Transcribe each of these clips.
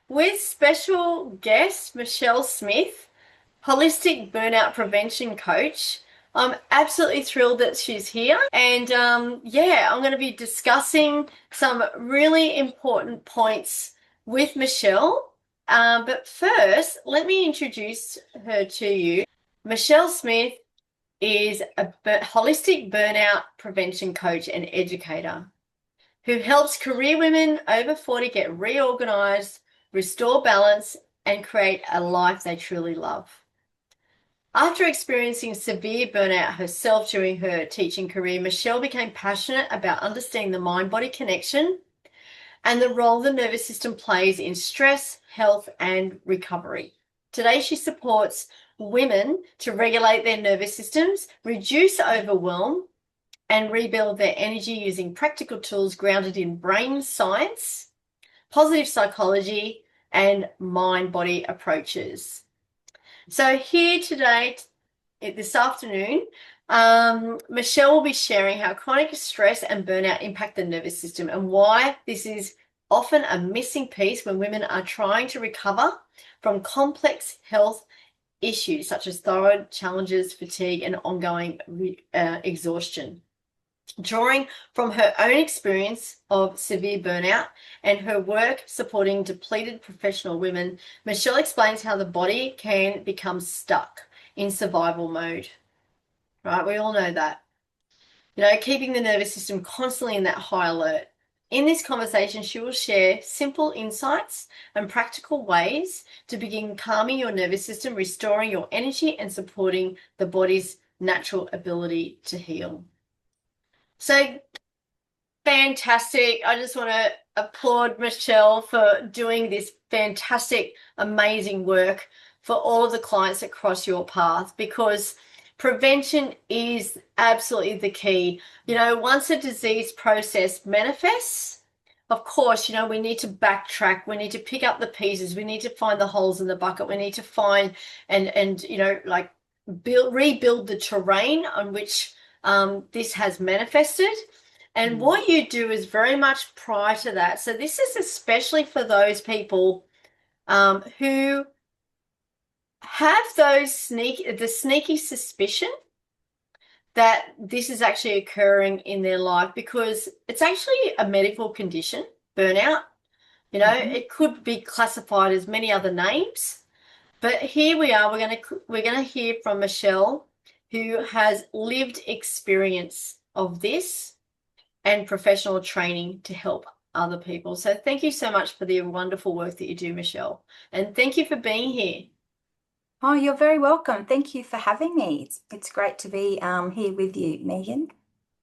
with special guest Michelle Smith, holistic burnout prevention coach. I'm absolutely thrilled that she's here. And yeah, I'm going to be discussing some really important points with Michelle. But first, let me introduce her to you. Michelle Smith is a holistic burnout prevention coach and educator who helps career women over 40 get reorganized, restore balance, and create a life they truly love. After experiencing severe burnout herself during her teaching career, Michelle became passionate about understanding the mind-body connection and the role the nervous system plays in stress, health, and recovery. Today, she supports women to regulate their nervous systems, reduce overwhelm, and rebuild their energy using practical tools grounded in brain science, positive psychology, and mind-body approaches. So here today, this afternoon, Michelle will be sharing how chronic stress and burnout impact the nervous system and why this is often a missing piece when women are trying to recover from complex health issues such as thyroid challenges, fatigue, and ongoing exhaustion. Drawing from her own experience of severe burnout and her work supporting depleted professional women, Michelle explains how the body can become stuck in survival mode. Right? We all know that. Keeping the nervous system constantly in that high alert. In this conversation, she will share simple insights and practical ways to begin calming your nervous system, restoring your energy, and supporting the body's natural ability to heal. So fantastic. I just want to applaud Michelle for doing this fantastic, amazing work for all of the clients that cross your path, because prevention is absolutely the key. Once a disease process manifests, of course, we need to backtrack. We need to pick up the pieces. We need to find the holes in the bucket. We need to find and rebuild the terrain on which this has manifested. And what you do is very much prior to that. So this is especially for those people who have the sneaky suspicion that this is actually occurring in their life, because it's actually a medical condition, burnout. It could be classified as many other names. But here we are. We're gonna hear from Michelle, who has lived experience of this and professional training to help other people. So thank you so much for the wonderful work that you do, Michelle. And thank you for being here. Oh, you're very welcome. Thank you for having me. It's great to be here with you, Megan.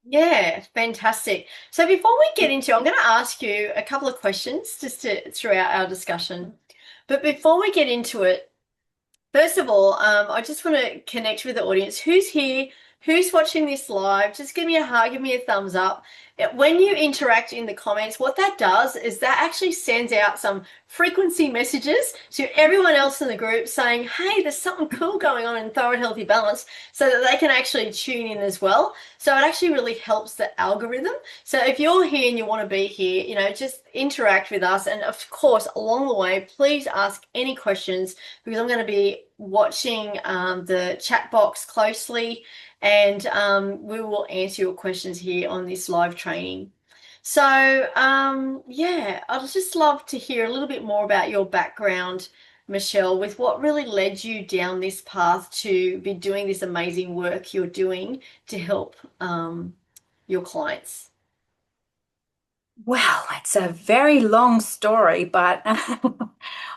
Yeah, fantastic. So before we get into, I'm going to ask you a couple of questions just throughout our discussion. But before we get into it, first of all, I just want to connect with the audience. Who's here? Who's watching this live? Just give me a heart, give me a thumbs up. When you interact in the comments, what that does is that actually sends out some frequency messages to everyone else in the group saying, hey, there's something cool going on in Thyroid Healthy Balance, so that they can actually tune in as well. So it actually really helps the algorithm. So if you're here and you want to be here, just interact with us. And of course, along the way, please ask any questions, because I'm going to be watching the chat box closely, and we will answer your questions here on this live training. So yeah, I'd just love to hear a little bit more about your background, Michelle, with what really led you down this path to be doing this amazing work you're doing to help your clients. Well, it's a very long story, but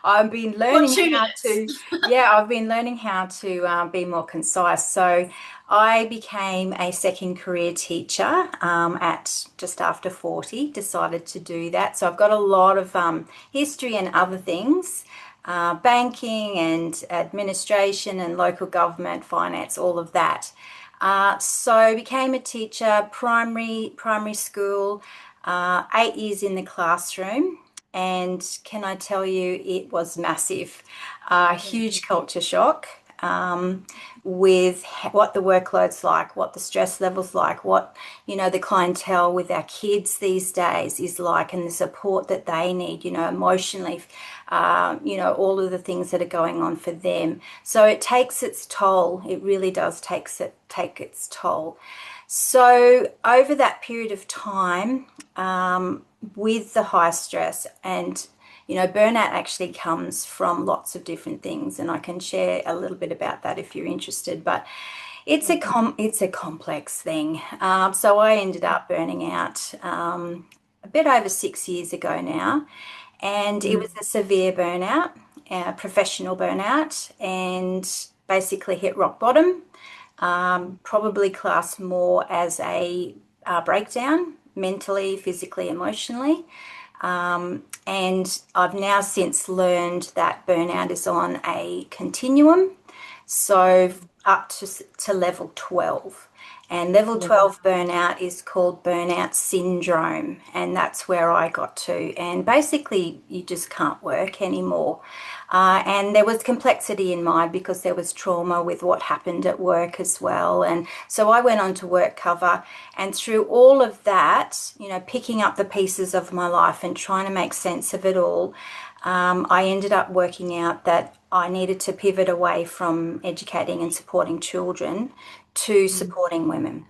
I've been What, learning 2 how minutes? to, yeah, I've been learning how to be more concise. So I became a second career teacher at just after 40, decided to do that. So I've got a lot of history and other things, banking and administration and local government, finance, all of that. So became a teacher, primary school, 8 years in the classroom, and can I tell you, it was massive, huge culture shock. with what the workload's like, what the stress level's like, what, the clientele with our kids these days is like, and the support that they need, emotionally, all of the things that are going on for them. So it takes its toll. It really does take its toll. So over that period of time, with the high stress and burnout actually comes from lots of different things, and I can share a little bit about that if you're interested. But it's a complex thing. So I ended up burning out a bit over 6 years ago now, and it was a severe burnout, professional burnout, and basically hit rock bottom. Probably classed more as a breakdown, mentally, physically, emotionally. And I've now since learned that burnout is on a continuum, so up to level 12. And level 12 burnout is called burnout syndrome, and that's where I got to. And basically, you just can't work anymore. And there was complexity in mine because there was trauma with what happened at work as well. And so I went on to work cover, and through all of that, picking up the pieces of my life and trying to make sense of it all, I ended up working out that I needed to pivot away from educating and supporting children to supporting women,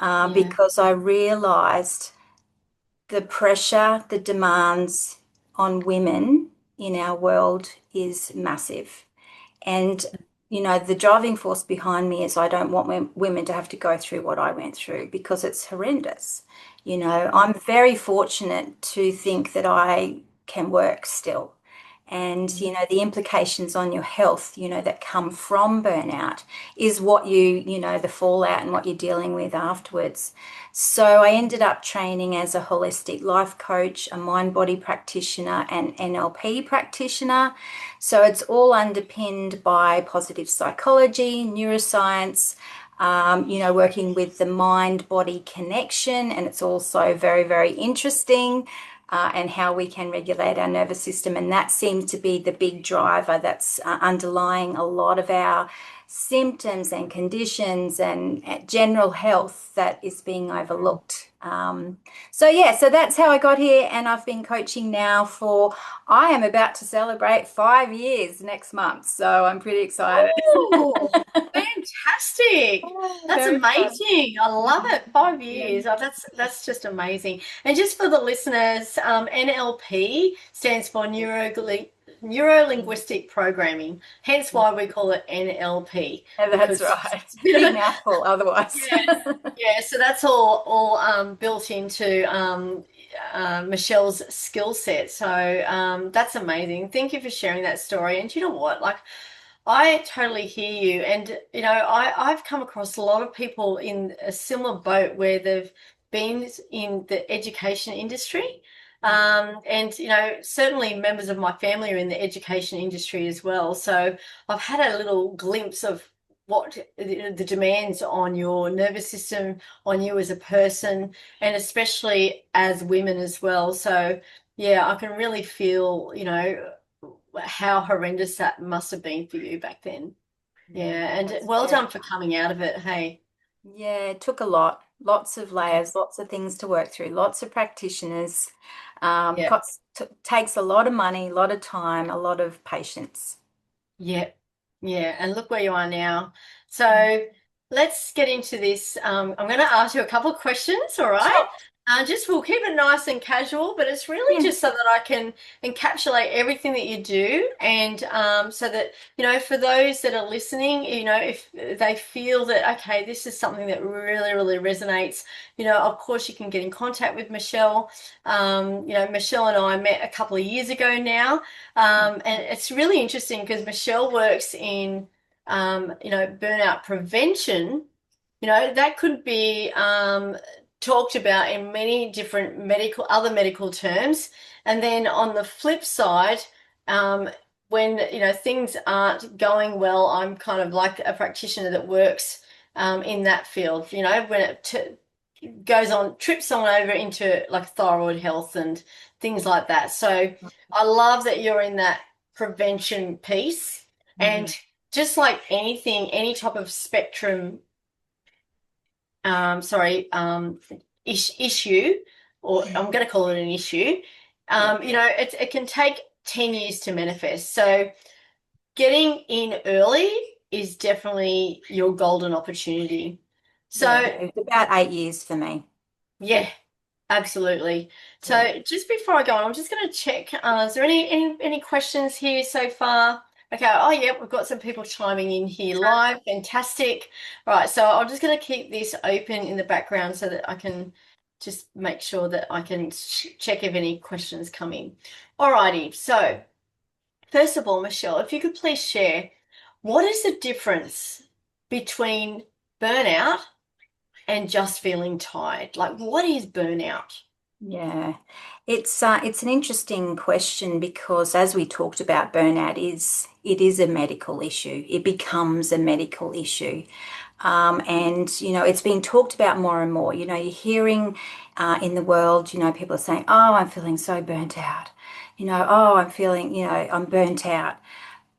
Yeah. because I realized the pressure, the demands on women in our world is massive. And, the driving force behind me is I don't want women to have to go through what I went through because it's horrendous. I'm very fortunate to think that I can work still. And, the implications on your health, that come from burnout is what the fallout and what you're dealing with afterwards. So I ended up training as a holistic life coach, a mind body practitioner, and NLP practitioner. So it's all underpinned by positive psychology, neuroscience, working with the mind body connection. And it's also very, very interesting. And how we can regulate our nervous system. And that seems to be the big driver that's underlying a lot of our symptoms and conditions and general health that is being overlooked. So that's how I got here. And I've been coaching now I am about to celebrate 5 years next month. So I'm pretty excited. Oh, fantastic. That's Very fun. amazing. I love it. five Yeah. years. Oh, that's just amazing. And just for the listeners, NLP stands for neuro-linguistic programming, hence why we call it NLP, That's because right. it's a bit of Big a mouthful otherwise. yeah, yeah. So that's all built into Michelle's skill set. So that's amazing. Thank you for sharing that story. And you know what? Like, I totally hear you. And, I've come across a lot of people in a similar boat where they've been in the education industry. And, certainly members of my family are in the education industry as well. So I've had a little glimpse of what the demands on your nervous system, on you as a person, and especially as women as well. So, yeah, I can really feel, how horrendous that must have been for you back then. Yeah, and That's well very done for coming out of it. Hey, Yeah, it took a lot, lots of layers, lots of things to work through, lots of practitioners. yeah. Takes a lot of money, a lot of time, a lot of patience. Yeah, yeah, and look where you are now. So let's get into this. I'm going to ask you a couple of questions, all right? Sure. Just we'll keep it nice and casual, but it's really Yeah. just so that I can encapsulate everything that you do, and so that for those that are listening, if they feel that okay, this is something that really, really resonates, of course you can get in contact with Michelle. Michelle and I met a couple of years ago now. And it's really interesting because Michelle works in, burnout prevention. That could be talked about in many different other medical terms. And then on the flip side, um, when, things aren't going well, I'm kind of like a practitioner that works in that field. When it trips on over into like thyroid health and things like that. So I love that you're in that prevention piece. And Mhm. just like anything, any type of spectrum, sorry, issue, or I'm going to call it an issue. Yeah. It can take 10 years to manifest. So getting in early is definitely your golden opportunity. Yeah, So it's about 8 years for me. yeah, absolutely. Yeah. So just before I go on, I'm just going to check. Is there any questions here so far? Okay. Oh, yeah, we've got some people chiming in here live. Fantastic. All right. So I'm just going to keep this open in the background so that I can just make sure that I can check if any questions come in. All righty. So first of all, Michelle, if you could please share, what is the difference between burnout and just feeling tired? Like, what is burnout? Yeah, it's an interesting question because as we talked about, burnout is it is a medical issue. It becomes a medical issue, and it's being talked about more and more. You're hearing in the world, people are saying, "Oh, I'm feeling so burnt out." "Oh, I'm feeling, I'm burnt out."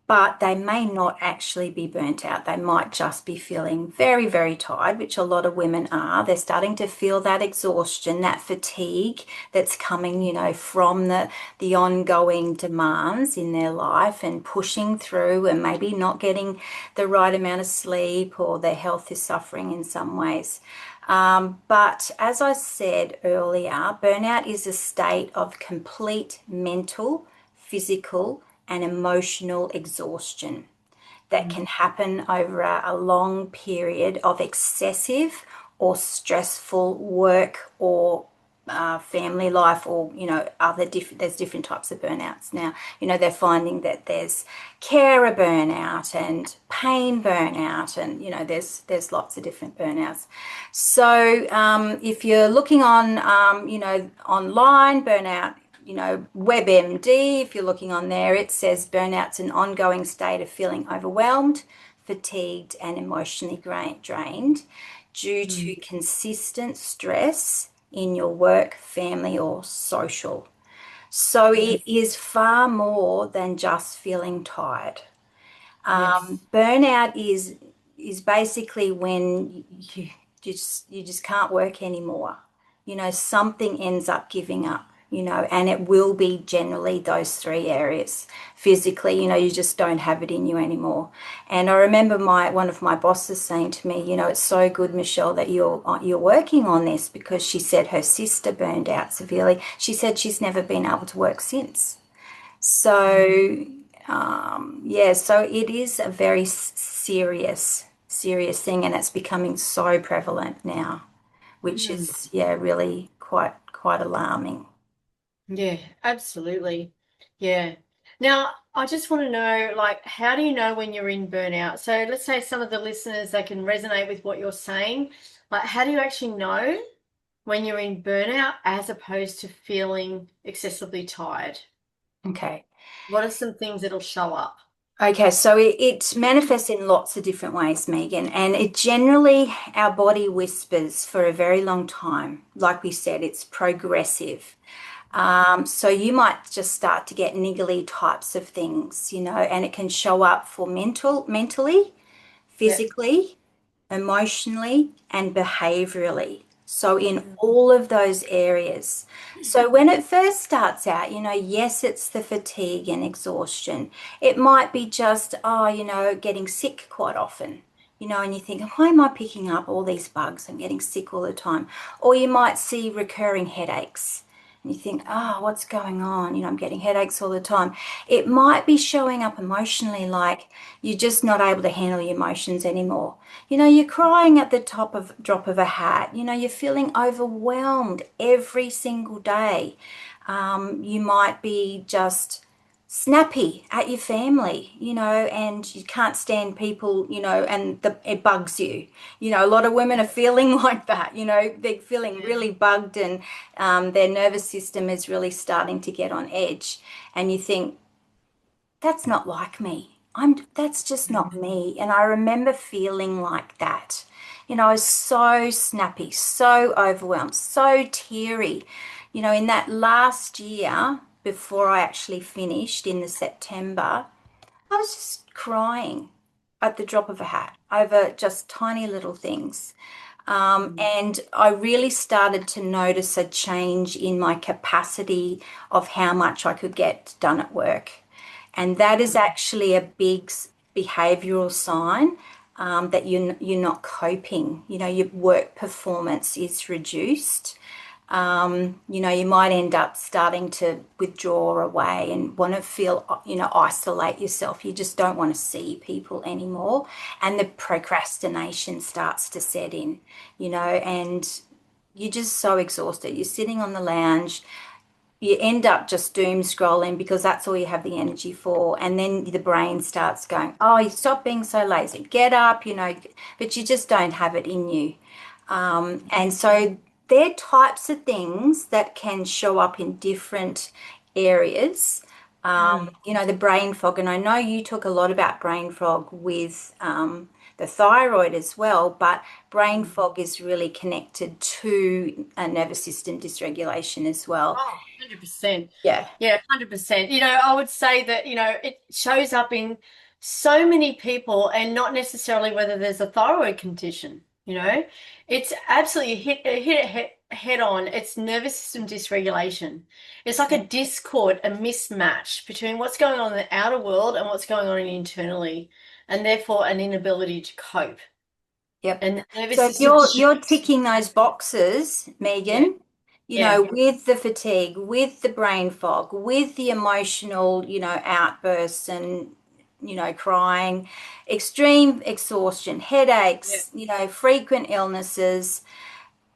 But they may not actually be burnt out. They might just be feeling very, very tired, which a lot of women are. They're starting to feel that exhaustion, that fatigue that's coming, from the ongoing demands in their life and pushing through and maybe not getting the right amount of sleep or their health is suffering in some ways. But as I said earlier, burnout is a state of complete mental, physical, and emotional exhaustion that Mm. can happen over a long period of excessive or stressful work or family life, or other different there's different types of burnouts now. They're finding that there's carer burnout and pain burnout, and there's lots of different burnouts. So if you're looking on online, burnout, WebMD, if you're looking on there, it says burnout's an ongoing state of feeling overwhelmed, fatigued, and emotionally drained due to Mm. consistent stress in your work, family, or social. So Yeah. it is far more than just feeling tired. Yes. Burnout is basically when you just can't work anymore. Something ends up giving up, and it will be generally those three areas. Physically, you just don't have it in you anymore. And I remember my one of my bosses saying to me, it's so good, Michelle, that you're working on this, because she said her sister burned out severely. She said she's never been able to work since. So, yeah, so it is a very serious thing, and it's becoming so prevalent now, which Mm. is, yeah, really quite alarming. Yeah, absolutely. Yeah. Now, I just want to know, like, how do you know when you're in burnout? So let's say some of the listeners, they can resonate with what you're saying. Like, how do you actually know when you're in burnout as opposed to feeling excessively tired? Okay. What are some things that'll show up? Okay, so it manifests in lots of different ways, Megan, and it generally, our body whispers for a very long time. Like we said, it's progressive. So you might just start to get niggly types of things, and it can show up for mentally, Yeah. physically, emotionally, and behaviorally. So, in all of those areas. So, when it first starts out, yes, it's the fatigue and exhaustion. It might be just, getting sick quite often, and you think, why am I picking up all these bugs? I'm getting sick all the time. Or you might see recurring headaches. And you think, what's going on? I'm getting headaches all the time. It might be showing up emotionally, like you're just not able to handle your emotions anymore. You're crying at the top of drop of a hat. You're feeling overwhelmed every single day. You might be just snappy at your family, and you can't stand people, and it bugs you. A lot of women are feeling like that, they're feeling Yeah. really bugged, and their nervous system is really starting to get on edge. And you think, that's not like me. That's just not me. And I remember feeling like that. I was so snappy, so overwhelmed, so teary. In that last year before I actually finished in the September, I was just crying. at the drop of a hat over just tiny little things. Mm. And I really started to notice a change in my capacity of how much I could get done at work. And that is actually a big behavioral sign that you're not coping. You know, your work performance is reduced. You know, you might end up starting to withdraw away and want to feel, you know, isolate yourself. You just don't want to see people anymore. And the procrastination starts to set in, you know, and you're just so exhausted. You're sitting on the lounge, you end up just doom scrolling because that's all you have the energy for. And then the brain starts going, oh, you stop being so lazy, get up, you know, but you just don't have it in you. And so they're types of things that can show up in different areas. Mm. You know, the brain fog, and I know you talk a lot about brain fog with the thyroid as well, but brain Mm. fog is really connected to a nervous system dysregulation as well. Oh, 100%. Yeah. Yeah, 100%. I would say that, it shows up in so many people and not necessarily whether there's a thyroid condition, It's absolutely hit it head on. It's nervous system dysregulation. It's like a discord, a mismatch between what's going on in the outer world and what's going on internally, and therefore an inability to cope. Yep. And the nervous So if system you're shuts. ticking those boxes, Yeah, Megan, you yeah, know, with the fatigue, with the brain fog, with the emotional, you know, outbursts and, you know, crying, extreme exhaustion, yeah, headaches, you know, frequent illnesses,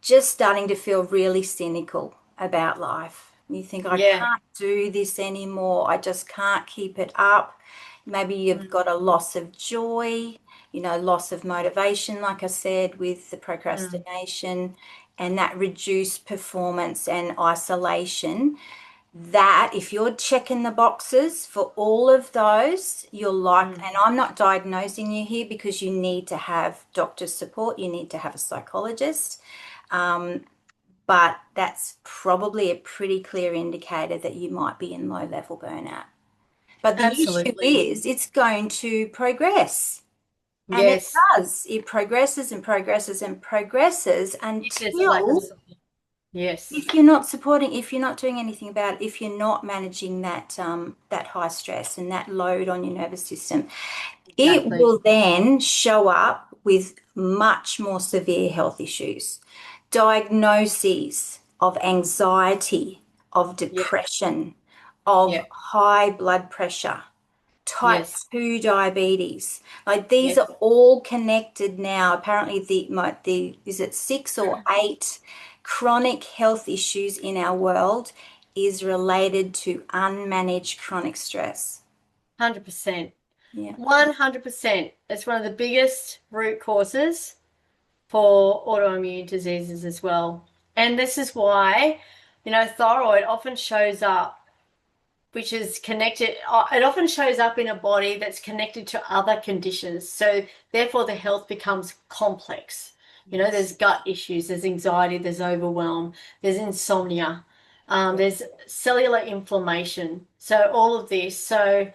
just starting to feel really cynical about life. You think, I yeah. can't do this anymore. I just can't keep it up. Maybe you've Mm, got a loss of joy, you know, loss of motivation, like I said, with the mm, procrastination and that reduced performance and isolation. That, if you're checking the boxes for all of those, you're like, mm. and I'm not diagnosing you here because you need to have doctor support, you need to have a psychologist. But that's probably a pretty clear indicator that you might be in low level burnout. But the issue Absolutely. is it's going to progress. And it Yes. does. It progresses and progresses and progresses If there's a lack of until support. Yes. if you're not supporting, if you're not doing anything about it, if you're not managing that high stress and that load on your nervous system, it Exactly. will then show up with much more severe health issues, diagnoses of anxiety, of Yeah. depression, of Yeah. high blood pressure, type Yes. 2 diabetes. Like these Yes. are all connected now. Apparently the is it six or eight chronic health issues in our world is related to unmanaged chronic stress. 100%. Yeah. 100%. It's one of the biggest root causes for autoimmune diseases as well. And this is why, thyroid often shows up, which is connected, it often shows up in a body that's connected to other conditions. So therefore the health becomes complex. Yes. There's gut issues, there's anxiety, there's overwhelm, there's insomnia, there's cellular inflammation. So all of this. So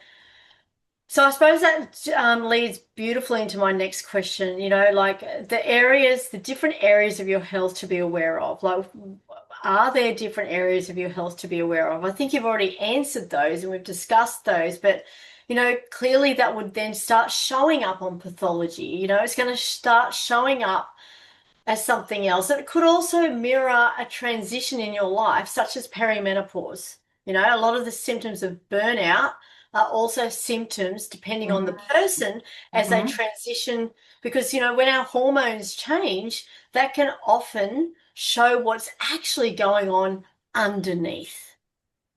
I suppose that leads beautifully into my next question, like the different areas of your health to be aware of. Like, are there different areas of your health to be aware of? I think you've already answered those and we've discussed those, but, clearly that would then start showing up on pathology. It's going to start showing up as something else. It could also mirror a transition in your life, such as perimenopause. A lot of the symptoms of burnout are also symptoms, depending on the person, as they Mm-hmm. transition, because, when our hormones change, that can often show what's actually going on underneath.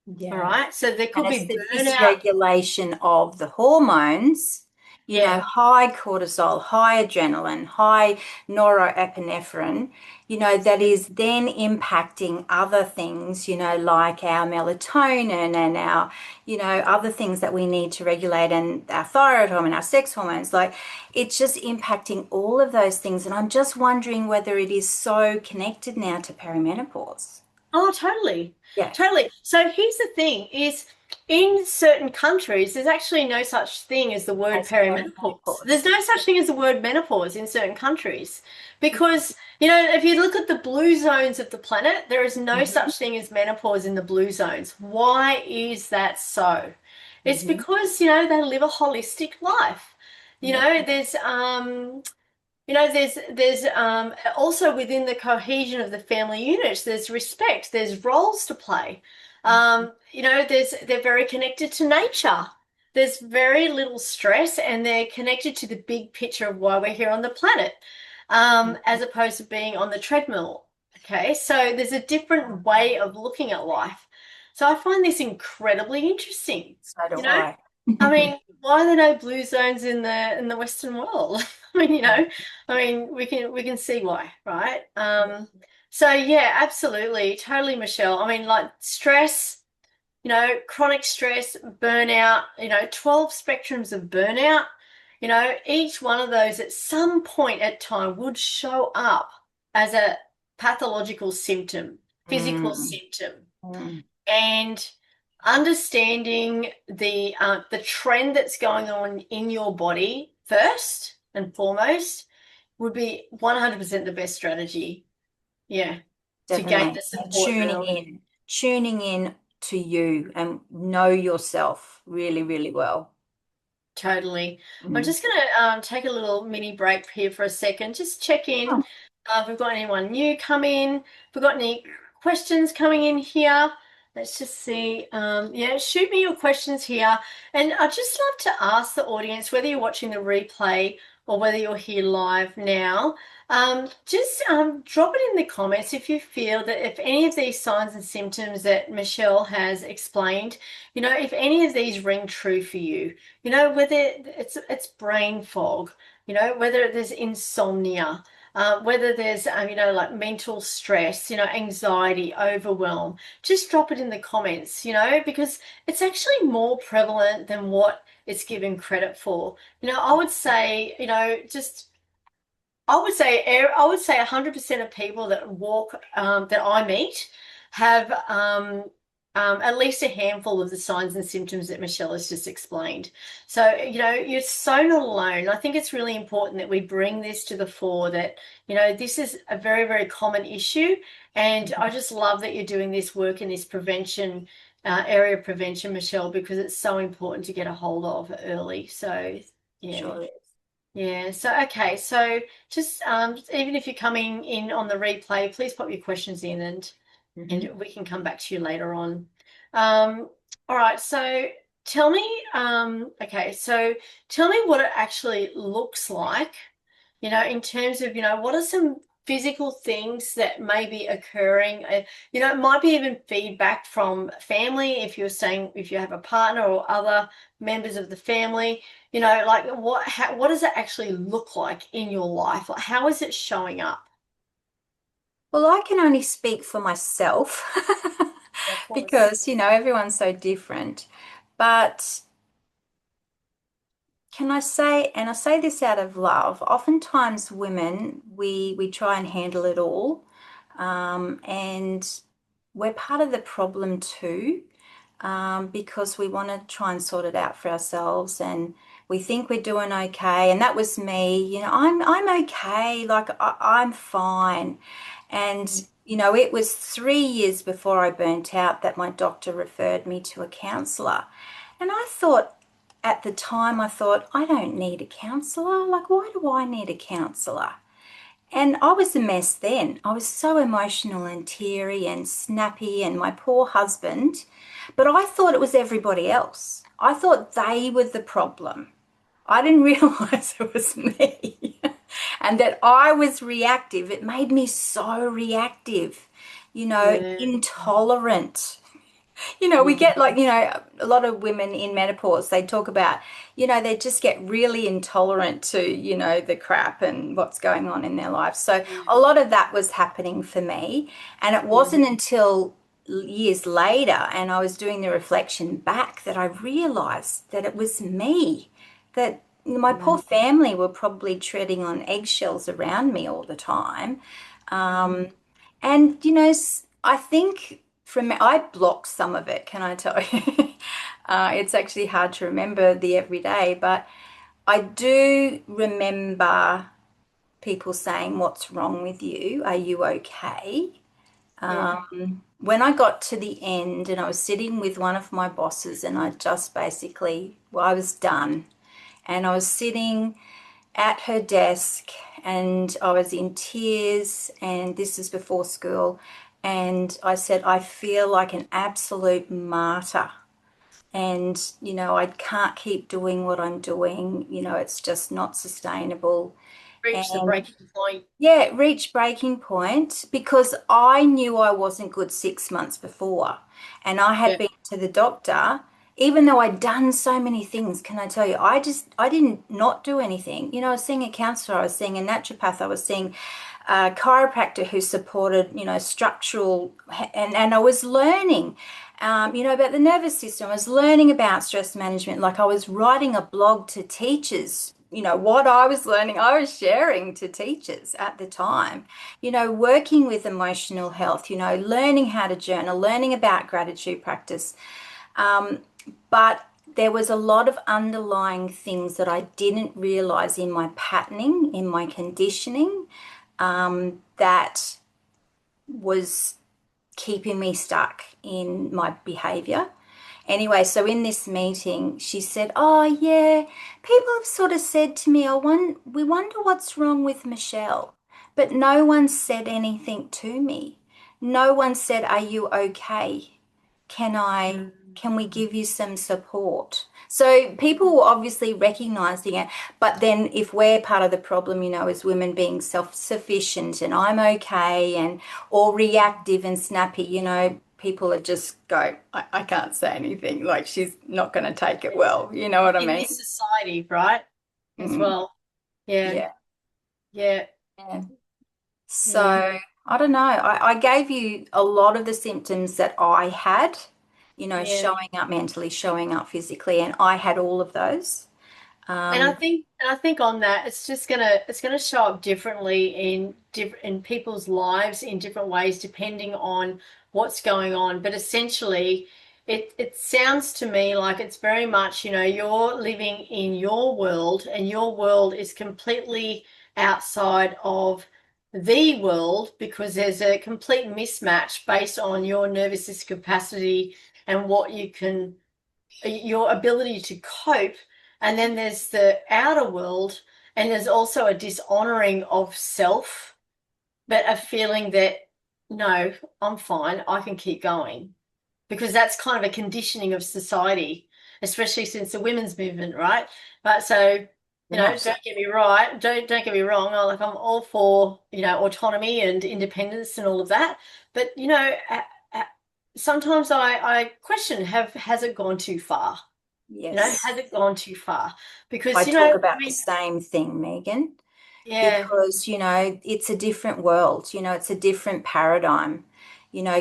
All Yeah. right. So there And could it's be the burnout. dysregulation of the hormones, you know, Yeah, high cortisol, high adrenaline, high norepinephrine, you know, that is then impacting other things, you know, like our melatonin and our, you know, other things that we need to regulate and our thyroid hormone, our sex hormones. Like it's just impacting all of those things. And I'm just wondering whether it is so connected now to perimenopause. Oh, totally. Yeah. Totally. So here's the thing is in certain countries, there's actually no such thing as the word As perimenopause. There's perimenopause. no such thing as the word menopause in certain countries because, you know, if you look at the blue zones of the planet, there is no Hmm. such thing as menopause in the blue zones. Why is that so? It's Hmm. because, you know, they live a holistic life. You Yeah. know, there's also within the cohesion of the family units, there's respect, there's roles to play. You know, they're very connected to nature. There's very little stress, and they're connected to the big picture of why we're here on the planet, as opposed to being on the treadmill. Okay, so there's a different way of looking at life. So I find this incredibly interesting. So do You know, I. I mean, why are there no blue zones in the Western world? I mean, you know, I mean, we can see why, right? So yeah, absolutely, totally, Michelle. I mean, like stress, you know, chronic stress, burnout, you know, 12 spectrums of burnout, you know, each one of those at some point at time would show up as a pathological symptom, physical Mm, symptom. mm, And understanding the trend that's going on in your body first and foremost would be 100% the best strategy. Yeah, to gain definitely. the And support early. tuning in to you and know yourself really, really well. Totally. I'm Mm. just going to take a little mini break here for a second. Just check in. If we've got anyone new come in, if we've got any questions coming in here. Let's just see. Yeah, shoot me your questions here. And I'd just love to ask the audience, whether you're watching the replay or whether you're here live now, just drop it in the comments if you feel that if any of these signs and symptoms that Michelle has explained, you know, if any of these ring true for you. You know, whether it's brain fog, you know, whether there's insomnia, whether there's you know, like mental stress, you know, anxiety, overwhelm. Just drop it in the comments, you know, because it's actually more prevalent than what it's given credit for. You know, I would say, you know, just I would say 100% of people that walk that I meet have at least a handful of the signs and symptoms that Michelle has just explained. So, you know, you're so not alone. I think it's really important that we bring this to the fore that, you know, this is a very, very common issue. And I just love that you're doing this work in this prevention area of prevention, Michelle, because it's so important to get a hold of early. So, yeah. Sure is. Yeah, so okay, so just even if you're coming in on the replay, please pop your questions in Hmm. and we can come back to you later on. Um, all right, so tell me, okay, so tell me what it actually looks like, you know, in terms of, you know, what are some physical things that may be occurring? You know, it might be even feedback from family if you're saying if you have a partner or other members of the family, you know, like what does it actually look like in your life? Like how is it showing up? Well, I can only speak for myself Yeah, of course. because, everyone's so different. But can I say, and I say this out of love, oftentimes women, we try and handle it all. And we're part of the problem too, because we want to try and sort it out for ourselves and we think we're doing okay. And that was me, I'm okay, like I'm fine. And, it was 3 years before I burnt out that my doctor referred me to a counselor. And at the time, I thought, I don't need a counselor. Like, why do I need a counselor? And I was a mess then. I was so emotional and teary and snappy, and my poor husband. But I thought it was everybody else. I thought they were the problem. I didn't realize it was me and that I was reactive. It made me so reactive, Yeah. intolerant. We Mm. get like, a lot of women in menopause, they talk about, they just get really intolerant to, the crap and what's going on in their life. So a lot of that was happening for me. And it Mm. wasn't until years later and I was doing the reflection back that I realized that it was me, that my poor Mm. family were probably treading on eggshells around me all the time. Mm. And, I think from I blocked some of it, can I tell you? It's actually hard to remember the everyday, but I do remember people saying, "What's wrong with you? Are you okay?" Yeah. When I got to the end and I was sitting with one of my bosses, and I just basically, well, I was done. And I was sitting at her desk and I was in tears, and this is before school. And I said, I feel like an absolute martyr. And, I can't keep doing what I'm doing. It's just not sustainable. Reach the And breaking point. yeah, it reached breaking point because I knew I wasn't good 6 months before. And I had Yeah. been to the doctor, even though I'd done so many things. Can I tell you, I didn't not do anything. I was seeing a counselor, I was seeing a naturopath, I was seeing a chiropractor who supported, structural, and I was learning. About the nervous system. I was learning about stress management. Like I was writing a blog to teachers, what I was learning, I was sharing to teachers at the time, working with emotional health, learning how to journal, learning about gratitude practice. But there was a lot of underlying things that I didn't realize in my patterning, in my conditioning, that was keeping me stuck in my behavior. Anyway, so in this meeting, she said, "Oh, yeah, people have sort of said to me, we wonder what's wrong with Michelle." But no one said anything to me. No one said, "Are you okay? Can we give you some support?" So people were obviously recognizing it, but then if we're part of the problem, as women being self-sufficient and I'm okay and or reactive and snappy, people are just go, I can't say anything. Like she's not going to take it well. You know what I In mean? this society, right? As Mm, well. Yeah. yeah. Yeah. Yeah. Yeah. So I don't know. I gave you a lot of the symptoms that I had, Yeah. showing up mentally, showing up physically, and I had all of those. Um, And I think on that, it's gonna show up differently in people's lives in different ways depending on what's going on. But essentially, it sounds to me like it's very much, you're living in your world and your world is completely outside of the world because there's a complete mismatch based on your nervous system capacity and what you can your ability to cope. And then there's the outer world, and there's also a dishonoring of self, but a feeling that, no, I'm fine, I can keep going. Because that's kind of a conditioning of society, especially since the women's movement, right? But so, and don't get me right, don't get me wrong. I'm all for, autonomy and independence and all of that. But, sometimes I question, has it gone too far? yes. Has it gone too far? I Because, talk I about the mean, same thing, Megan, yeah, because, it's a different world, it's a different paradigm,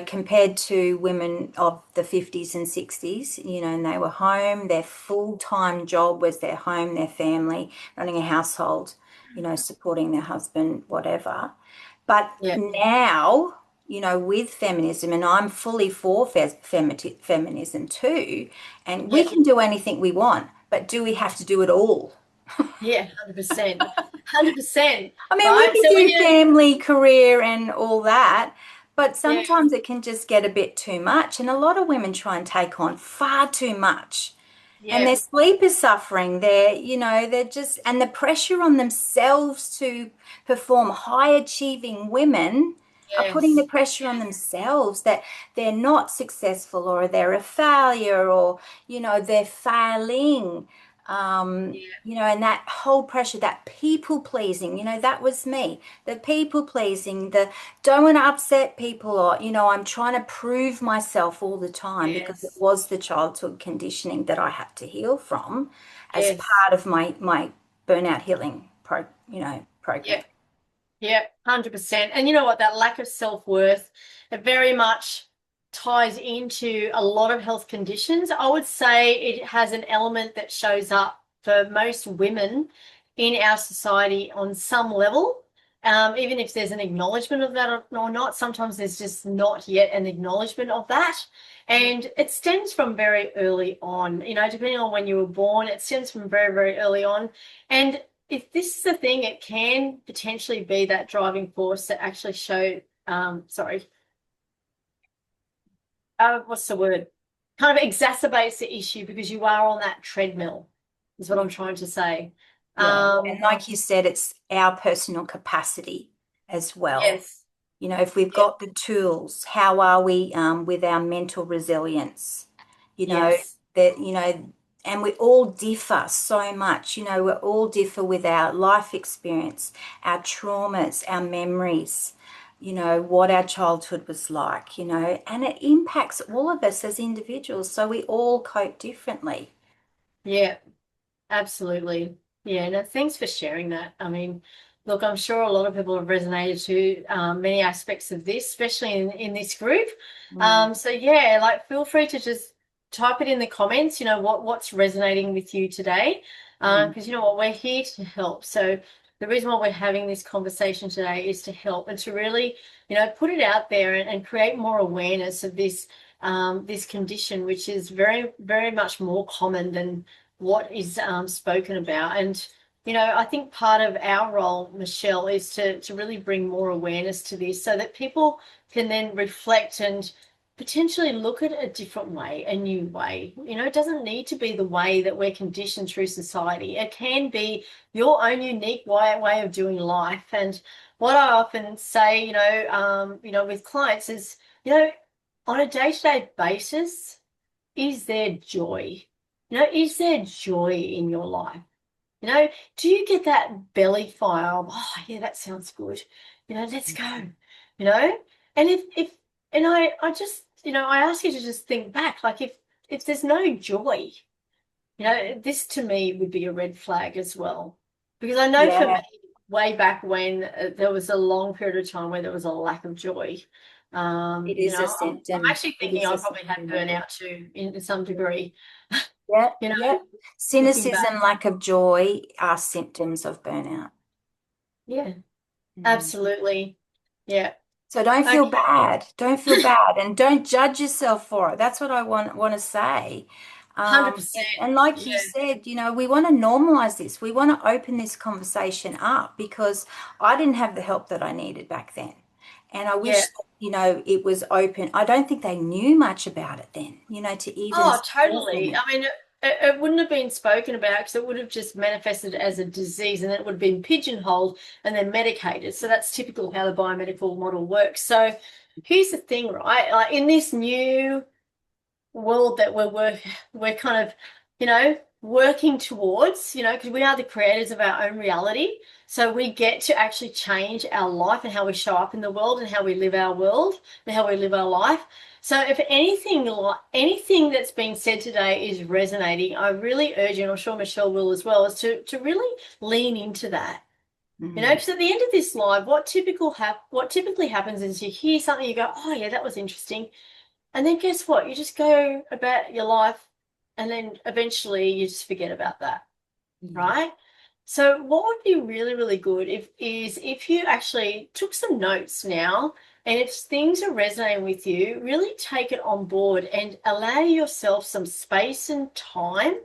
compared to women of the 50s and 60s, and they were home, their full-time job was their home, their family, running a household, supporting their husband, whatever. But yeah, now, with feminism, and I'm fully for feminism too, and we yeah, can do anything we want, but do we have to do it all? yeah, 100%, 100%, I mean, we right? can So when do you, family, career, and all that, but yeah, sometimes it can just get a bit too much. And a lot of women try and take on far too much. And yeah, their sleep is suffering. They're just, and the pressure on themselves to perform high achieving women are putting the yes, pressure on themselves that they're not successful or they're a failure or, they're failing. yeah, And that whole pressure, that people pleasing, that was me. The people pleasing, the don't want to upset people, or, I'm trying to prove myself all the time because it yes, was the childhood conditioning that I had to heal from as yes, part of my burnout healing program. yeah. Yeah, 100%. And you know what? That lack of self-worth, it very much ties into a lot of health conditions. I would say it has an element that shows up for most women in our society on some level. even if there's an acknowledgement of that or not, sometimes there's just not yet an acknowledgement of that. And it stems from very early on, depending on when you were born, it stems from very, very early on. And if this is the thing, it can potentially be that driving force that actually what's the word? Kind of exacerbates the issue because you are on that treadmill, is what I'm trying to say. Yeah. And like you said, it's our personal capacity as well. Yes, If we've yes, got the tools, how are we with our mental resilience? You know, yes, that, and we all differ so much. We all differ with our life experience, our traumas, our memories, what our childhood was like, and it impacts all of us as individuals. So we all cope differently. yeah. Absolutely. Yeah, no, thanks for sharing that. I mean, look, I'm sure a lot of people have resonated to many aspects of this, especially in this group. Mm, So yeah, like feel free to just type it in the comments, what's resonating with you today. mm, Because you know what, we're here to help. So the reason why we're having this conversation today is to help and to really, put it out there and create more awareness of this condition, which is very, very much more common than what is spoken about. And, I think part of our role, Michelle, is to really bring more awareness to this so that people can then reflect and potentially look at a different way, a new way. It doesn't need to be the way that we're conditioned through society. It can be your own unique way of doing life. And what I often say, with clients is, on a day-to-day basis, is there joy? Is there joy in your life? You know, do you get that belly fire of, oh yeah, that sounds good. Let's go. You know? And I just, I ask you to just think back, like if there's no joy, this to me would be a red flag as well. Because I know for me, yeah, way back when there was a long period of time where there was a lack of joy. it is a I'm symptom. actually It thinking is I a probably had symptom of it. burnout too in some degree, Yep, you know, yep. looking back. Cynicism, lack of joy are symptoms of burnout. Yeah, Mm. absolutely. Yeah. So don't feel Okay. bad. Don't feel bad, and don't judge yourself for it. That's what I want to say. And, 100%. and like you Yeah. said, we want to normalize this. We want to open this conversation up because I didn't have the help that I needed back then, and I Yeah. wish that, it was open. I don't think they knew much about it then, to even Oh, speak on totally. it. I mean, it wouldn't have been spoken about because it would have just manifested as a disease and it would have been pigeonholed and then medicated. So that's typical how the biomedical model works. So here's the thing, right? Like in this new world that we're kind of, working towards, because we are the creators of our own reality. So we get to actually change our life and how we show up in the world and how we live our world and how we live our life. So if anything that's been said today is resonating, I really urge you, and I'm sure Michelle will as well, is to really lean into that. Mm, Because at the end of this live, what typically happens is you hear something, you go, oh yeah, that was interesting. And then guess what? You just go about your life and then eventually you just forget about that, mm, right? So what would be really, really good if you actually took some notes now and if things are resonating with you, really take it on board and allow yourself some space and time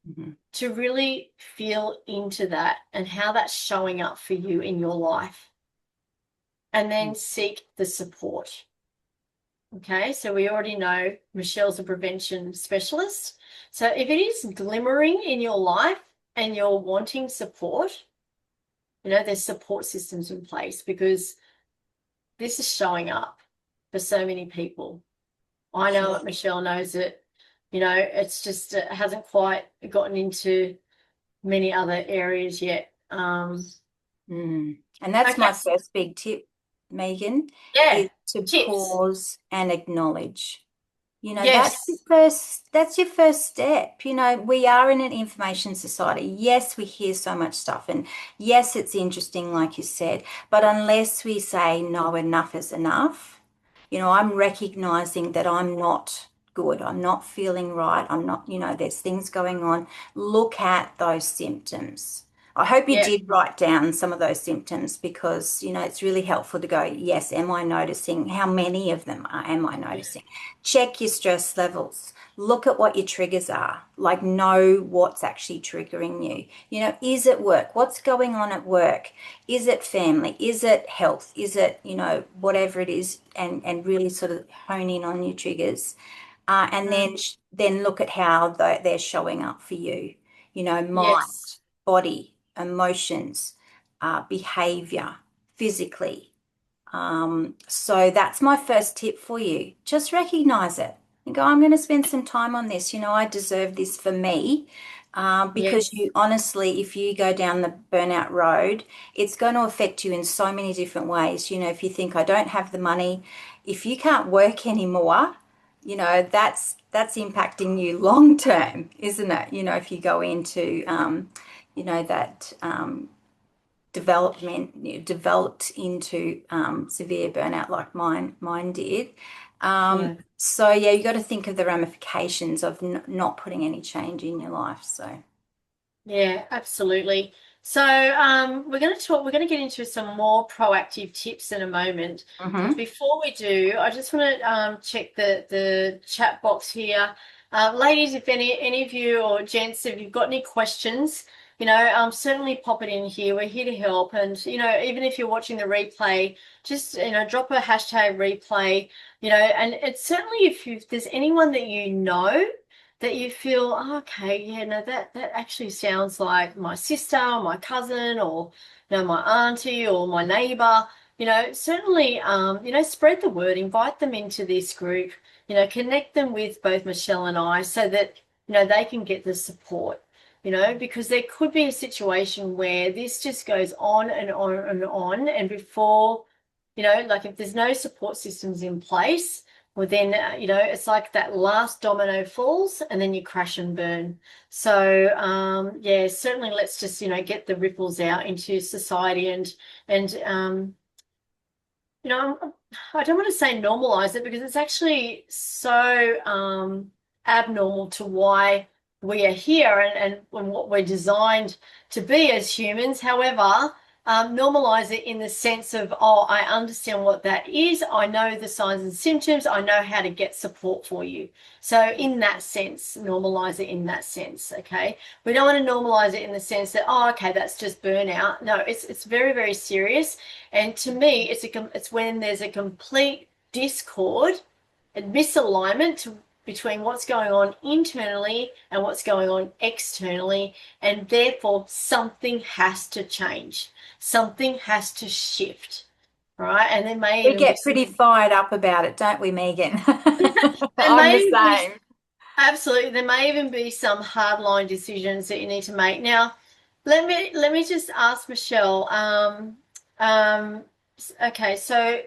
mhm, to really feel into that and how that's showing up for you in your life. And mm. then seek the support. Okay, so we already know Michelle's a prevention specialist. So if it is glimmering in your life and you're wanting support, there's support systems in place because this is showing up for so many people. I know Sure. it, Michelle knows it. It's just it hasn't quite gotten into many other areas yet. And that's Okay, my first big tip, Megan, yeah, is to tips. pause and acknowledge. Yes. That's your first step. We are in an information society. Yes, we hear so much stuff, and yes, it's interesting, like you said, but unless we say no, enough is enough, I'm recognizing that I'm not good. I'm not feeling right. I'm not, there's things going on. Look at those symptoms. I hope you Yeah. did write down some of those symptoms because, it's really helpful to go, yes, am I noticing? How many of them am I Yeah. noticing? Check your stress levels. Look at what your triggers are. Like, know what's actually triggering you. Is it work? What's going on at work? Is it family? Is it health? Is it, whatever it is, and really sort of hone in on your triggers. And Mm. then look at how they're showing up for you. Yes. Mind, body, emotions, behavior, physically. So that's my first tip for you. Just recognize it and go, I'm going to spend some time on this. I deserve this for me. Because Yes. you honestly, if you go down the burnout road, it's going to affect you in so many different ways. If you think, I don't have the money, if you can't work anymore, that's impacting you long term, isn't it? If you go into, that developed into severe burnout like mine did. Yeah. So yeah, you got to think of the ramifications of not putting any change in your life. So. Yeah, absolutely. So, we're going to get into some more proactive tips in a moment. But Mhm. before we do, I just want to check the chat box here. Ladies, if any of you or gents, if you've got any questions, certainly pop it in here. We're here to help. And, even if you're watching the replay, just, drop a hashtag replay, and it's certainly if there's anyone that that you feel, oh, okay, yeah, no, that actually sounds like my sister or my cousin or, my auntie or my neighbor, certainly, spread the word, invite them into this group, connect them with both Michelle and I so that, they can get the support, because there could be a situation where this just goes on and on and on. And before, like if there's no support systems in place, well, then, it's like that last domino falls and then you crash and burn. So, yeah, certainly let's just, get the ripples out into society and, you know, I don't want to say normalize it because it's actually so, abnormal to why we are here and what we're designed to be as humans. However, normalize it in the sense of, oh, I understand what that is. I know the signs and symptoms. I know how to get support for you. So in that sense, normalize it in that sense. Okay. We don't want to normalize it in the sense that, oh, okay, that's just burnout. No, it's very, very serious. And to me, it's when there's a complete discord and misalignment between what's going on internally and what's going on externally, and therefore something has to change. Something has to shift, right? And there may We even be get some, pretty fired up about it, don't we, Megan? there I'm may the even be, same. absolutely, there may even be some hardline decisions that you need to make. Now, let me just ask Michelle. Um, okay, so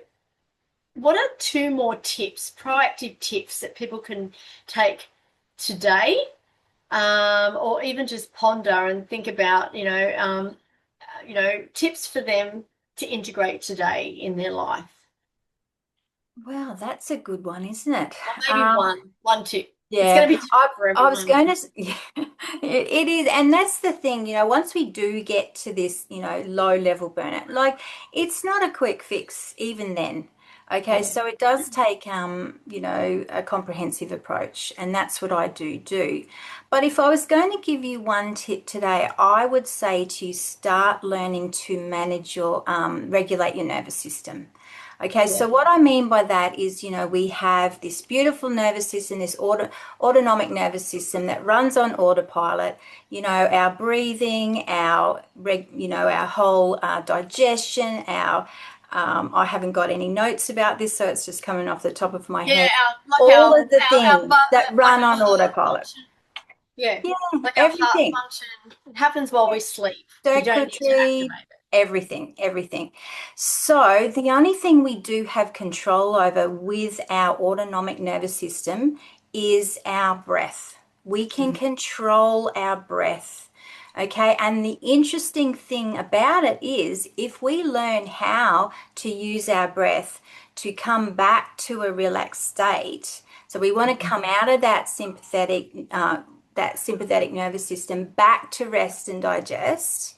what are two more tips, proactive tips that people can take today, or even just ponder and think about, tips for them to integrate today in their life? Well, that's a good one, isn't it? Or maybe one tip. It's Yeah, going to be different for I was everyone. going to, yeah, it is, and that's the thing, once we do get to this, low level burnout, like it's not a quick fix even then. Okay, Yeah. so it does take, a comprehensive approach, and that's what I do. But if I was going to give you one tip today, I would say to start learning to manage regulate your nervous system. Okay, Yeah. so what I mean by that is, we have this beautiful nervous system, this autonomic nervous system that runs on autopilot. Our breathing, our whole digestion, our I haven't got any notes about this, so it's just coming off the top of my Yeah, head. like All of the our things that like run our on heart autopilot. function. Yeah, Yeah, like our heart everything. function happens while we sleep. You don't need to Circuitry, activate it. everything. So the only thing we do have control over with our autonomic nervous system is our breath. We can Mhm. control our breath. Okay, and the interesting thing about it is if we learn how to use our breath to come back to a relaxed state, so we want to come out of that sympathetic that sympathetic nervous system back to rest and digest,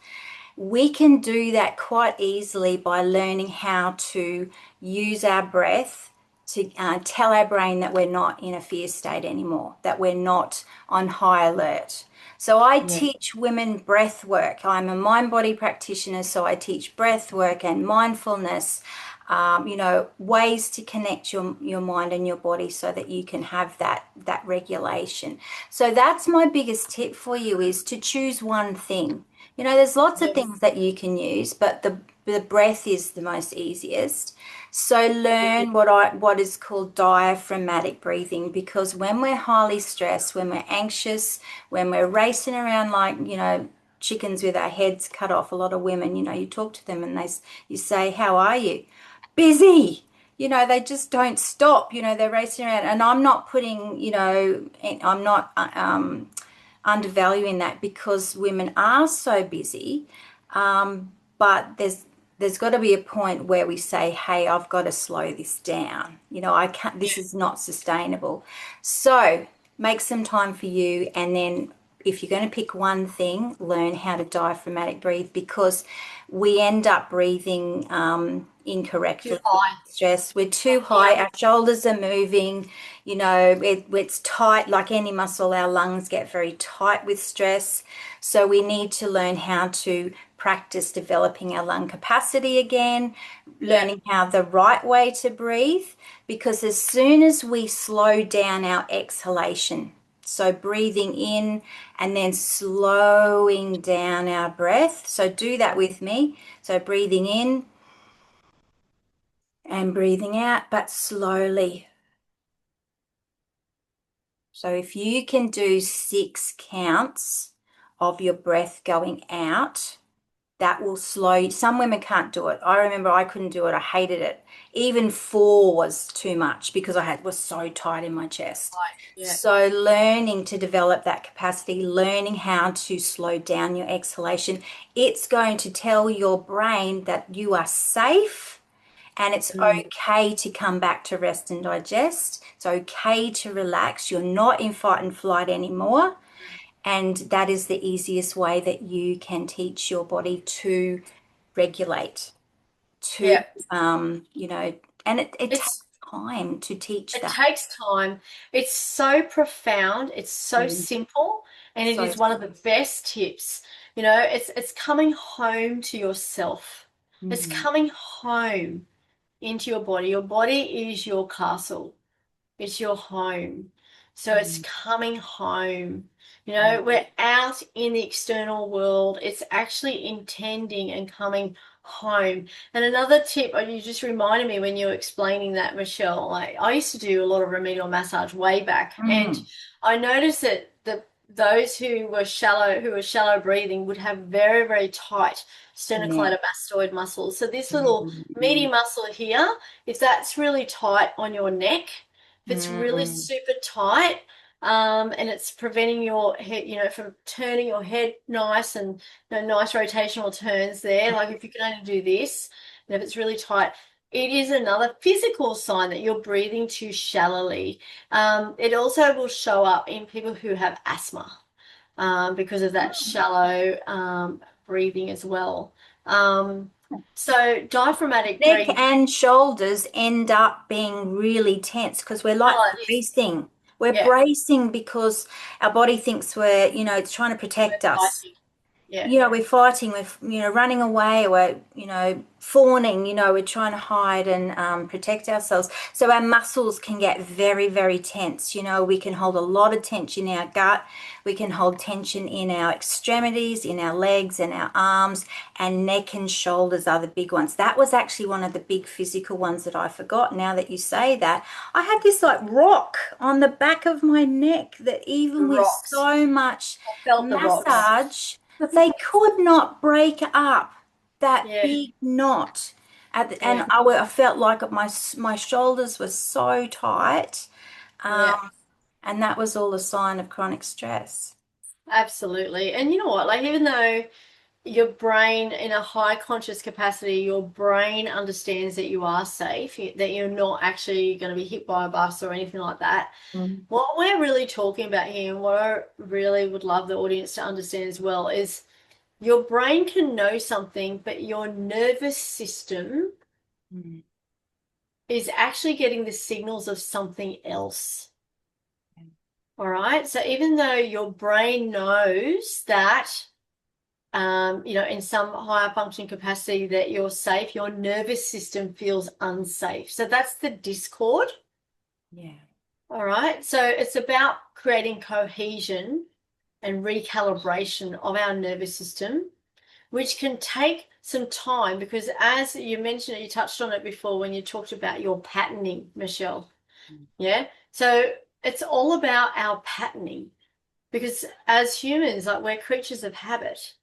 we can do that quite easily by learning how to use our breath to tell our brain that we're not in a fear state anymore, that we're not on high alert. So I Yeah. teach women breath work. I'm a mind body practitioner, so I teach breath work and mindfulness, ways to connect your mind and your body so that you can have that regulation. So that's my biggest tip for you, is to choose one thing. There's lots of Yes. things that you can use, but the breath is the most easiest. So learn what is called diaphragmatic breathing, because when we're highly stressed, when we're anxious, when we're racing around like, chickens with our heads cut off, a lot of women, you talk to them and you say, "How are you?" Busy. They just don't stop. They're racing around, and I'm not putting, I'm not undervaluing that, because women are so busy. But there's got to be a point where we say, "Hey, I've got to slow this down. I can't, this is not sustainable." So make some time for you, and then if you're going to pick one thing, learn how to diaphragmatic breathe, because we end up breathing Too incorrectly. high. Stress. We're too Yeah. high, our shoulders are moving, it's tight, like any muscle. Our lungs get very tight with stress. So we need to learn how to practice developing our lung capacity again, Yeah. learning how the right way to breathe, because as soon as we slow down our exhalation, so breathing in and then slowing down our breath. So do that with me. So breathing in and breathing out, but slowly. So if you can do 6 counts of your breath going out, that will slow you. Some women can't do it. I remember I couldn't do it. I hated it. Even 4 was too much because was so tight in my chest. Right. Yeah. So learning to develop that capacity, learning how to slow down your exhalation, it's going to tell your brain that you are safe. And it's Mm. okay to come back to rest and digest. It's okay to relax. You're not in fight and flight anymore. And that is the easiest way that you can teach your body to regulate, to, Yeah. and it takes It's time to teach It that. takes time. It's so profound, it's so Mm, simple, and it so, is one of the best tips. It's coming home to yourself. It's mm, coming home into your body. Your body is your castle. It's your home. So it's mm, coming home. mm, We're out in the external world. It's actually intending and coming home. And another tip, you just reminded me when you were explaining that, Michelle, like I used to do a lot of remedial massage way back, and mm, I noticed that those who were shallow breathing would have very, very tight yeah. sternocleidomastoid muscles. So this little Mm, meaty mm, muscle here, if that's really tight on your neck, if it's really mm, super tight, and it's preventing your head, from turning your head nice, and nice rotational turns there. Like if you can only do this, and if it's really tight, it is another physical sign that you're breathing too shallowly. It also will show up in people who have asthma, because of that mm. shallow breathing as well. So diaphragmatic Neck breathing. and shoulders end up being really tense because we're like Oh, it is. bracing. We're Yeah, bracing because our body thinks it's trying to we're protect us. fighting. Yeah, We're fighting, we're running away, we're, fawning, we're trying to hide and protect ourselves. So our muscles can get very, very tense. We can hold a lot of tension in our gut. We can hold tension in our extremities, in our legs and our arms, and neck and shoulders are the big ones. That was actually one of the big physical ones that I forgot. Now that you say that, I had this like rock on the back of my neck that the even with rocks. so much I felt the rocks. massage, they could not break up that Yeah, big knot. yeah, And I felt like my shoulders were so tight, yeah, and that was all a sign of chronic stress. absolutely. And you know what? Like, even though your brain in a high conscious capacity, your brain understands that you are safe, that you're not actually going to be hit by a bus or anything like that. Mm. What we're really talking about here, and what I really would love the audience to understand as well, is your brain can know something, but your nervous system Mm. is actually getting the signals of something else. All right. So even though your brain knows that, in some higher function capacity that you're safe, your nervous system feels unsafe. So that's the discord. Yeah. All right. So it's about creating cohesion and recalibration of our nervous system, which can take some time because, as you mentioned, you touched on it before when you talked about your patterning, Michelle. Mm. Yeah. So it's all about our patterning because as humans, like we're creatures of habit.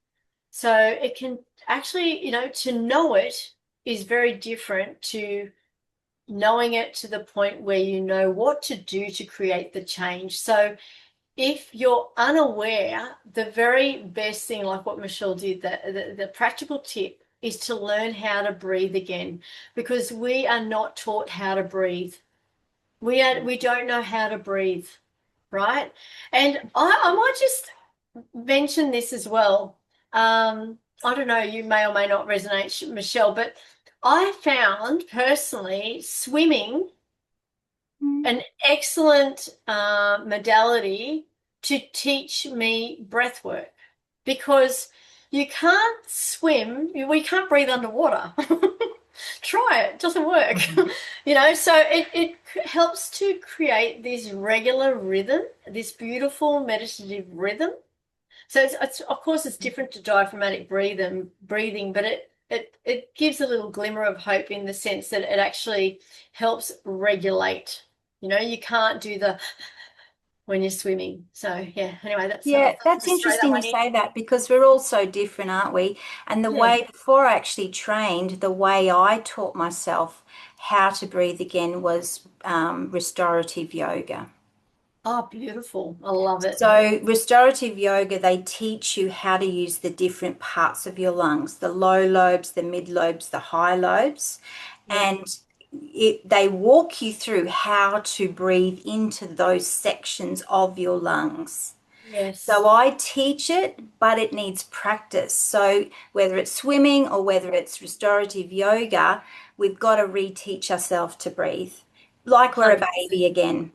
So it can actually, to know it is very different to knowing it to the point where you know what to do to create the change. So if you're unaware, the very best thing, like what Michelle did, the practical tip is to learn how to breathe again because we are not taught how to breathe. We don't know how to breathe, right? And I might just mention this as well. I don't know, you may or may not resonate, Michelle, but I found personally swimming Mm. an excellent modality to teach me breath work because you can't swim, we can't breathe underwater. Try it, doesn't work. Mhm. So it helps to create this regular rhythm, this beautiful meditative rhythm. So it's of course it's different to diaphragmatic breathing, but it gives a little glimmer of hope in the sense that it actually helps regulate. You can't do the when you're swimming. So yeah, anyway, that's I Yeah, thought I'd that's just throw that interesting you one in. say that because we're all so different, aren't we? And the Yeah. way before I actually trained, the way I taught myself how to breathe again was restorative yoga. Oh, beautiful. I love it. So, restorative yoga, they teach you how to use the different parts of your lungs, the low lobes, the mid lobes, the high lobes, Yeah. and they walk you through how to breathe into those sections of your lungs. Yes. So I teach it, but it needs practice. So whether it's swimming or whether it's restorative yoga, we've got to reteach ourselves to breathe like we're a 100%. baby again.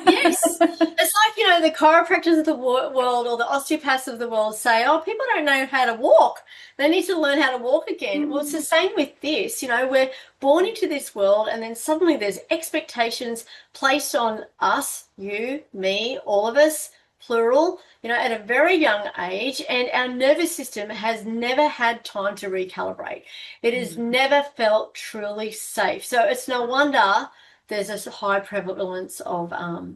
Yes. It's like, the chiropractors of the world or the osteopaths of the world say, oh, people don't know how to walk. They need to learn how to walk again. Well, it's the Mm. same with this. We're born into this world and then suddenly there's expectations placed on us, you, me, all of us, plural, at a very young age. And our nervous system has never had time to recalibrate. It has Mm. never felt truly safe. So it's no wonder there's a high prevalence of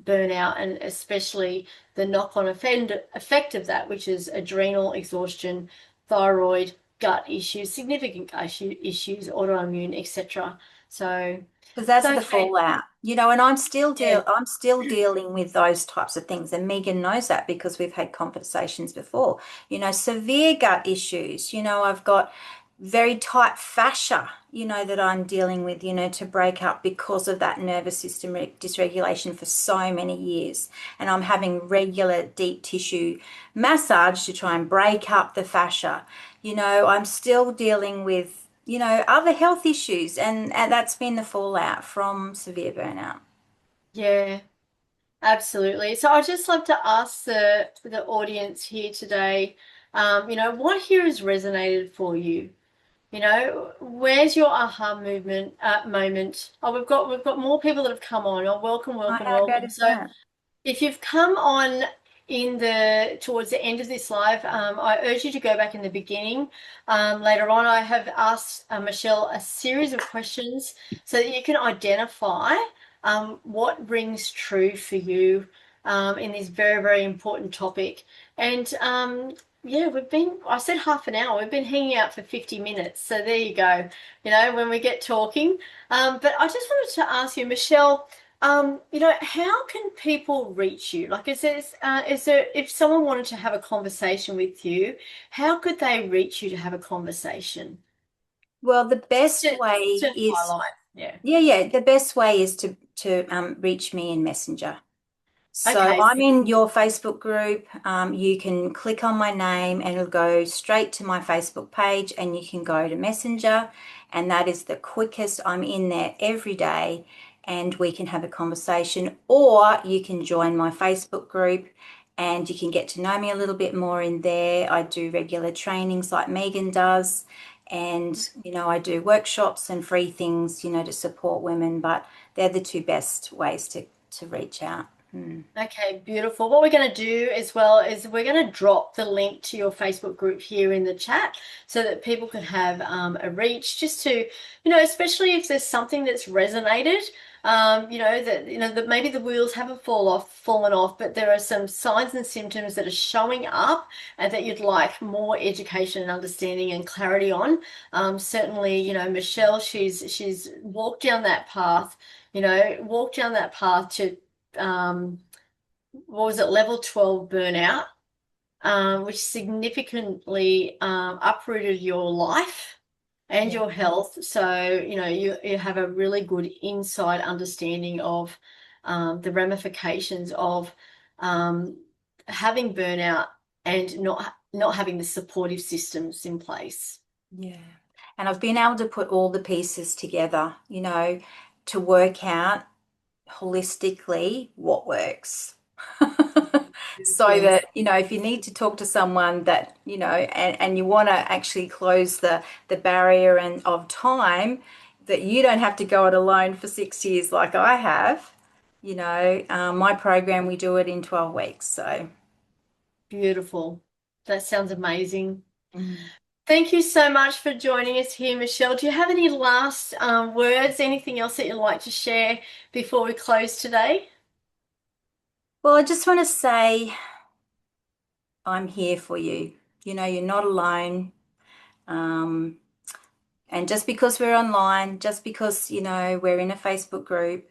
burnout and especially the knock-on effect of that, which is adrenal exhaustion, thyroid, gut issues, significant issues, autoimmune, etc. So Because it's that's the okay. fallout, and Yeah. I'm still dealing with those types of things. And Megan knows that because we've had conversations before. Severe gut issues. I've got very tight fascia, that I'm dealing with, to break up because of that nervous system dysregulation for so many years. And I'm having regular deep tissue massage to try and break up the fascia. I'm still dealing with other health issues, and that's been the fallout from severe burnout. Yeah, absolutely. So I'd just love to ask the audience here today, what here has resonated for you? Where's your aha moment? Oh, we've got more people that have come on. Oh, welcome, Oh, welcome, how great welcome. is So that? if you've come on towards the end of this live, I urge you to go back in the beginning. Later on, I have asked Michelle a series of questions so that you can identify what rings true for you in this very, very important topic. And yeah, I said half an hour, we've been hanging out for 50 minutes. So there you go, when we get talking. But I just wanted to ask you, Michelle, how can people reach you? Like, is there, if someone wanted to have a conversation with you, how could they reach you to have a conversation? Well, the best Just way to is, highlight. Yeah. yeah, the best way is to reach me in Messenger. So Okay. I'm in your Facebook group. You can click on my name and it'll go straight to my Facebook page, and you can go to Messenger, and that is the quickest. I'm in there every day and we can have a conversation, or you can join my Facebook group and you can get to know me a little bit more in there. I do regular trainings like Megan does, and I do workshops and free things, to support women, but they're the two best ways to reach out. Mm. Okay, beautiful. What we're going to do as well is we're going to drop the link to your Facebook group here in the chat so that people can have a reach just to, especially if there's something that's resonated, that maybe the wheels haven't fallen off, but there are some signs and symptoms that are showing up and that you'd like more education and understanding and clarity on. Certainly, Michelle, she's walked down that path, walked down that path to what was it, level 12 burnout, which significantly uprooted your life and Yeah. your health. So, you have a really good inside understanding of the ramifications of um, having burnout and not having the supportive systems in place. Yeah. And I've been able to put all the pieces together, to work out holistically what works. So Beautiful. that, if you need to talk to someone that, and you want to actually close the barrier and of time, that you don't have to go it alone for 6 years like I have. My program, we do it in 12 weeks. So, Beautiful. That sounds amazing. mm. Thank you so much for joining us here, Michelle. Do you have any last words, anything else that you'd like to share before we close today? Well, I just want to say I'm here for you. You're not alone. Um, And just because we're online, just because, we're in a Facebook group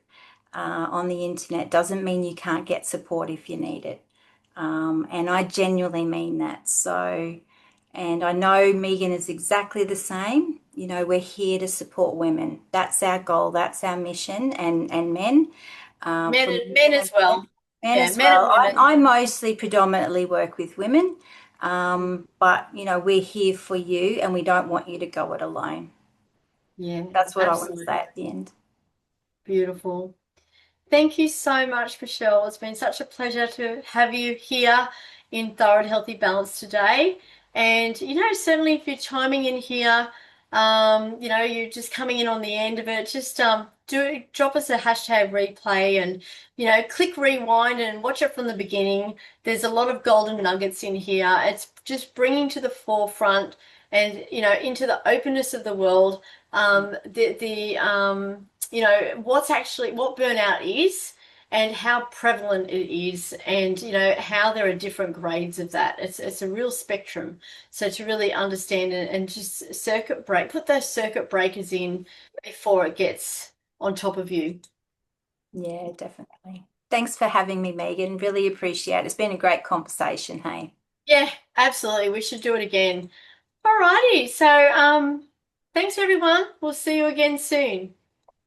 on the internet, doesn't mean you can't get support if you need it. And I genuinely mean that. So, and I know Megan is exactly the same. We're here to support women. That's our goal. That's our mission. And men, Men for and men men and as well. women, men Yeah, as men and well. women. I mostly predominantly work with women. But we're here for you and we don't want you to go it alone. Yeah, That's what I want to say absolutely. at the end. Beautiful. Thank you so much, Michelle. It's been such a pleasure to have you here in Thyroid Healthy Balance today. And, certainly if you're chiming in here, you're just coming in on the end of it, just drop us a hashtag replay and, click rewind and watch it from the beginning. There's a lot of golden nuggets in here. It's just bringing to the forefront and, into the openness of the world, what burnout is and how prevalent it is and how there are different grades of that. It's a real spectrum. So to really understand and just put those circuit breakers in before it gets on top of you. Yeah, definitely. Thanks for having me, Megan. Really appreciate it. It's been a great conversation, hey. Yeah, absolutely. We should do it again. Alrighty. So thanks everyone. We'll see you again soon.